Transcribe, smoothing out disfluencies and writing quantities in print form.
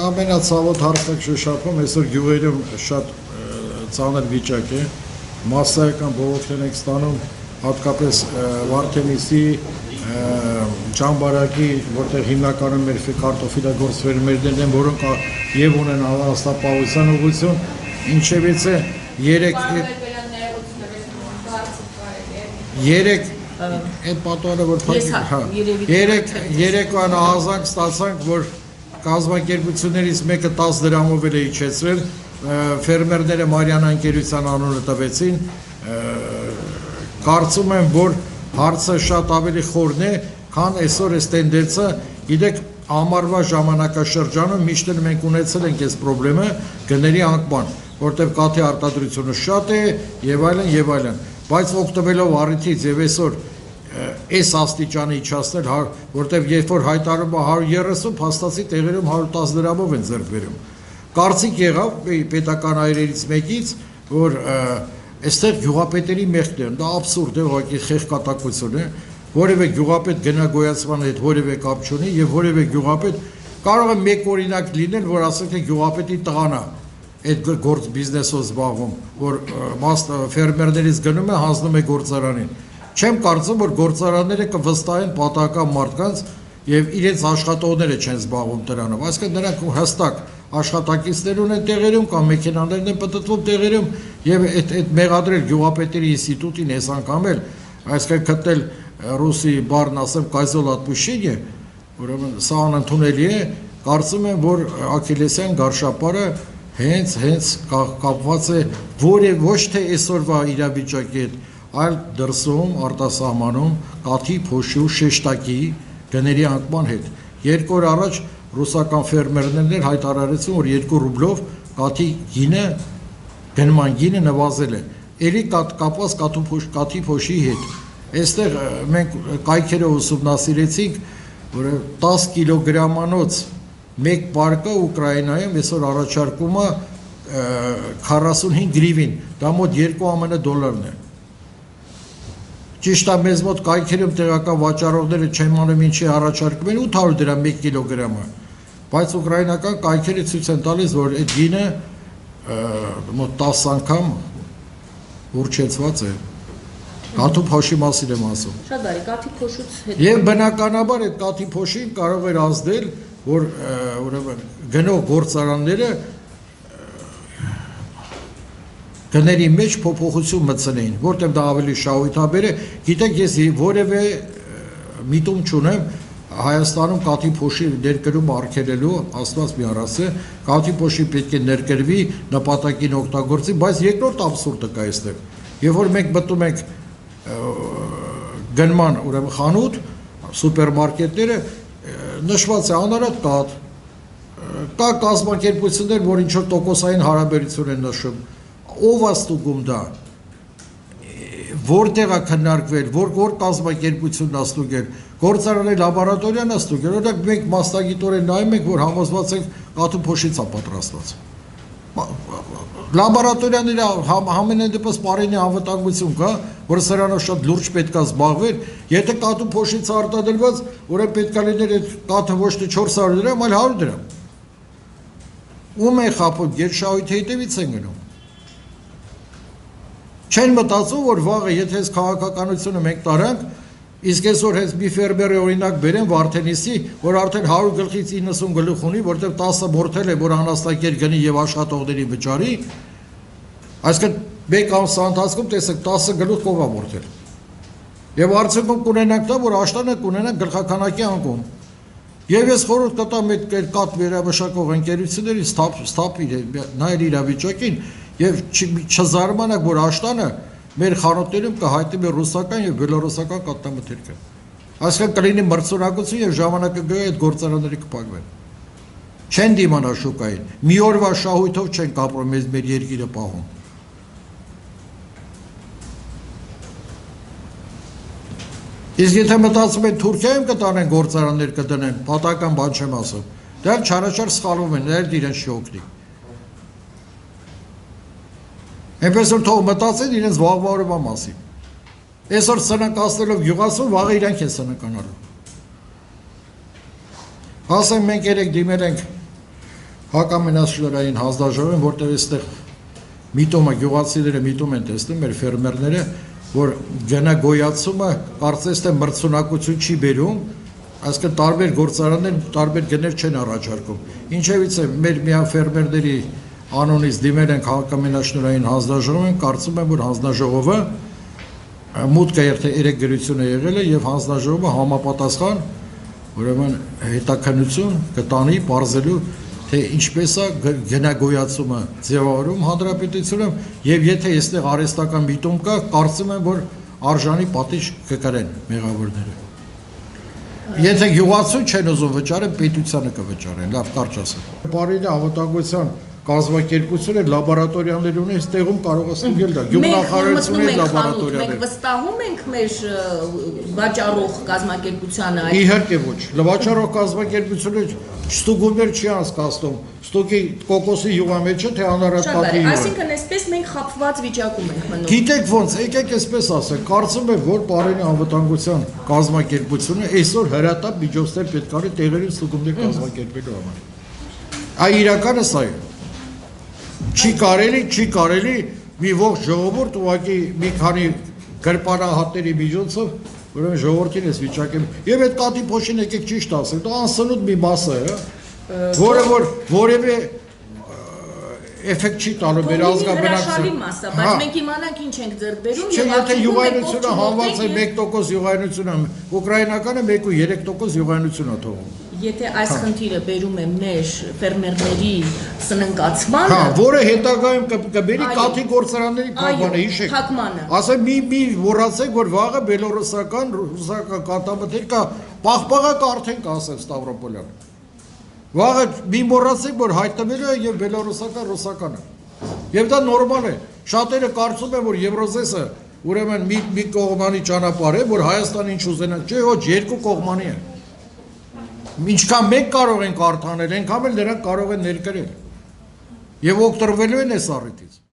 ամենացավոտ հարցը շոշափում այսօր գյուղերում շատ ծանր վիճակ է, մասսայական բողոքներ ենք ստանում, հատկապես Վարդենիսի, Ճամբարակի, որտեղ հիմնականում մեր կարտոֆիլագործվերներն են, որոնք եւ ունեն հաստապահության ուղղություն, ինչևից է այդ պատողը որ երեկվան ահազանգ ստացանք, որ կազմակերպություններից մեկը 10 դրամով էլ է իջեցրել, ֆերմերները Մարիանա ընկերության անունը տվեցին, կարծում եմ, որ հարցը շատ ավելի խորն է, քան այսօր այս տենդենսը, գիտեք, ամառվա ժամանակաշրջանում միշտ էլ մենք ունեցել ենք այս խնդրը գների անկման, որտեղ կաթի արտադրությունը շատ է եւ այլն, բայց օգտվելով առիթից եւ այսօր այս աստիճանի իջացնել, որտեղ երբ որ հայտարարում 130 փաստացի տեղերում 110 դրամով են ձեռք բերում։ Կարծիք եղավ պետական այրերից մեկից, որ այստեղ գյուղապետերի մեղքն է, դա աբսուրդ է, ուղղակի խեղկատակություն է, որևէ գյուղապետ գնագոյացման հետ որևէ կապ չունի եւ որևէ գյուղապետ կարող է մեկ օրինակ լինել, որ ասենք թե գյուղապետի տղան է այդ գործ բիզնեսով զբաղվում, որ ֆերմերներից գնում է, հանձնում է գործարանին։ Չեմ կարծում, որ գործարանները կվստահեն պատահական մարդկանց եւ իրենց աշխատողները չեն զբաղվում դրանով, այսինքն նրանք հստակ աշխատակիցներ ունեն տեղերում կամ մեքենաներն են պտտվում տեղերում եւ այդ մեղադրել գյուղապետերի ինստիտուտին այս անգամ էլ, այսինքն գտնել ռուսի բառն ասեմ կայզոլ отпущение, ուրեմն սա անընդունելի է, կարծում եմ, որ Աքիլեսյան գարշապարը հենց կապված է ոչ թե այսօրվա իրավիճակի հետ, այլ դրսում արտասահմանում կաթի փոշի ու շեշտակի գների անկման հետ։ 2 օր առաջ ռուսական ֆերմերներն հայտարարեցին, որ 2 ռուբլով կաթի գինը գնման գինը նվազել է։ Էլի կապված կաթի փոշի հետ։ Այստեղ մենք կայքերը ուսումնասիրեցինք, որ 10 կիլոգրամանոց մեկ պարկը Ուկրաինայում այսօր առաջարկում է 45 գրիվին, դա մոտ 2 ԱՄՆ դոլարն է։ Ճիշտ է, մեզ մոտ կայքերում տեղական վաճառողները չեմ անում ինչի առաջարկում են 800 դրամ 1 կիլոգրամը, բայց ուկրաինական կայքերը ցույց են տալիս, որ այդ գինը մոտ 10 անգամ ուրճեցված է։ Կաթի փոշի մասին եմ ասում։ Շատ բարի, կաթի փոշուց հետ։ Եվ բնականաբար այդ կաթի փոշին կարող էր ազդել, որ ուրեմն գնող գործարանները գների մեջ փոփոխություն մտցնեին, որտեղ դա ավելի շահութաբեր է։ Գիտեք, ես որևէ միտում չունեմ Հայաստանում կաթի փոշի ներկրում արգելելու, Աստված մի արասը, կաթի փոշի պետք է ներկրվի, նպատակին օգտագործի, բայց երկրորդ աբսուրդը կա այստեղ։ Երբ որ մենք մտնում ենք գնման ուրեմն խանութ, սուպերմարկետները նշված է անարատ կաթ, կա կազմակերպություններ, որ ինչ որ տոկոսային հարաբերություն են նշում, ով է ստուգում դա, որտեղ է քննարկվել, որ կազմակերպությունն է ստուգել, գործարանի լաբորատորիան է ստուգել, օրինակ մենք մասնագիտորեն նայում ենք, որ համոզված ենք կաթի փոշից է պատրաստված։ Լաբորատորիաները համենայն դեպս պարենի անվտանգություն կա, որ սրանով շատ լուրջ պետք է զբաղվել, եթե կաթի փոշից արտադրված, ուրեմն պետք է լիներ այդ կաթը ոչ թե 400 դրամ, այլ 100 դրամ։ Ում է խաբում, գերշահույթի հետևից են գնում։ Չեն մտածում, որ վաղը, եթե այս քաղաքականությունը մենք տարանք, իսկ այսօր հենց մի ֆերմերի օրինակ բերեն Վարդենիսի, որ արդեն 100 գլխից 90 գլուխ ունի, որտեղ 10-ը մորթել է, որ անաստակեր գնի եւ աշխատողների վճարի, այսինքն մեկ ամսվա ընթացքում տեսեք 10 գլուխ ով է մորթել։ Եվ արդյունքում կունենանք դա, որ աշտանը կունենանք գլխականակի անկում։ Եվ ես խորհուրդ կտամ այդ կաթ վերամշակող ընկերությունների ստապ նայել իրավիճակին եւ չզարմանաք, որ աշտանը մեր խանութներում կհայտնի մեր ռուսական եւ բելոռուսական կաթնամթերքը։ Այսինքն կլինի մրցունակություն եւ ժամանակը գա այդ գործարանները կփակվեն։ Չեն դիմանա շուկային։ Մի օրվա շահույթով չեն կապրում մեր երկիրը պահում։ Իսկ եթե մտածում են Թուրքիայում կտանեն գործարաններ կդնեն, պատահական բան չեմ ասում։ Դա չարաչար սխալվում են, դա իրենց չի օգնի։ Այնպես որ թող մտածեն իրենց վաղվա օրվա մասին։ Այսօր սնանկացնելով գյուղացուն, վաղը իրանք են սնանկանալու։ Ասեմ մենք երեք դիմել ենք հակամենաշլերային հանձնաժողովին, որտեղ այստեղ միտումը գյուղացիները միտում են տեսնում մեր ֆերմերները, որ գնագոյացումը կարծես թե մրցունակություն չի բերում, այսինքն տարբեր գործարաններ տարբեր գներ չեն առաջարկում։ Ինչևից է մեր միայն ֆերմերների անունից դիմել ենք հակամենաշնորհային հանձնաժողովին, կարծում եմ, որ հանձնաժողովը մուտքը երբ 3 գրություն է եղել է եւ հանձնաժողովը համապատասխան ուրեմն հետաքննություն կտանի բարձելու թե ինչպես է գնագոյացումը ձևավորում հանրապետությունում եւ եթե այստեղ արհեստական միտում կա, կարծում եմ, որ արժանի պատիժ կկրեն մեղավորները։ Եթե գյուղացու չեն ուզում վճարեն, պետությանը կվճարեն, լավ կարճ ասեմ։ Բարին անվտանգության կազմակերպությունը լաբորատորիաներ ունի, այստեղում կարող է ստուգել դա։ Գյուղնախարարությունը լաբորատորիաներ։ Մենք վստահում ենք մեր վաճառող կազմակերպությանը այդ։ Իհարկե ոչ։ Վաճառող կազմակերպությունը ստուգումներ չի անցկացնում։ Ստուգի կոկոսի յուղա մեջը թե անարատ պատի յուղը։ Այսինքն այսպես մենք խափված վիճակում ենք մնում։ Գիտեք ոնց, եկեք այսպես ասենք, կարծում եմ, որ Պարենի անվտանգության կազմակերպությունը այսօր հրատապ միջոցներ պետք է տեղերին ստուգումներ կազմակերպելու համար։ Այ իրականը սա է։ Չի կարելի մի ողջ ժողովուրդ ուղղակի մի քանի գրպանահատների միջոցով ուրեմն ժողովրդին էս վիճակեմ եւ այդ կատի փոշին եկեք ճիշտ ասեք, դա անսնուտ մի մաս է, որը որ որևէ էֆեկտ չի տալու մեր ազգաբնակչության։ Բայց մենք իմանանք ինչ ենք ձեռք բերում եւ եթե յուղայնությունը հանված է 1% յուղայնությունը, ուկրաինականը 1.3% յուղայնություն է թողում։ Եթե այս խնդիրը բերում է մեր ֆերմերների սննկացմանը, հա, որը հետագայում կբերի կաթի գործարանների փակմանը, հիշեք։ Ասեմ մի մոռացեք, որ վաղը բելոռուսական, ռուսական կատամտեր կա, պաղպաղակ արդեն կա, ասեմ Ստավրոպոլյան։ Վաղը մի մոռացեք, որ հայտնվելու է եւ բելոռուսական, ռուսականը։ Եվ դա նորմալ է։ Շատերը կարծում են, որ Եվրոզեսը ուրեմն մի կողմանի ճանապարհ է, որ Հայաստանը ինչ ուզենա, չէ, ոչ, երկու կողմանի է։ Ինչքան մենք կարող ենք արդանել, այնքան էլ նրանք կարող են ներկրել։ Եվ օգտվելու են այս առիթից։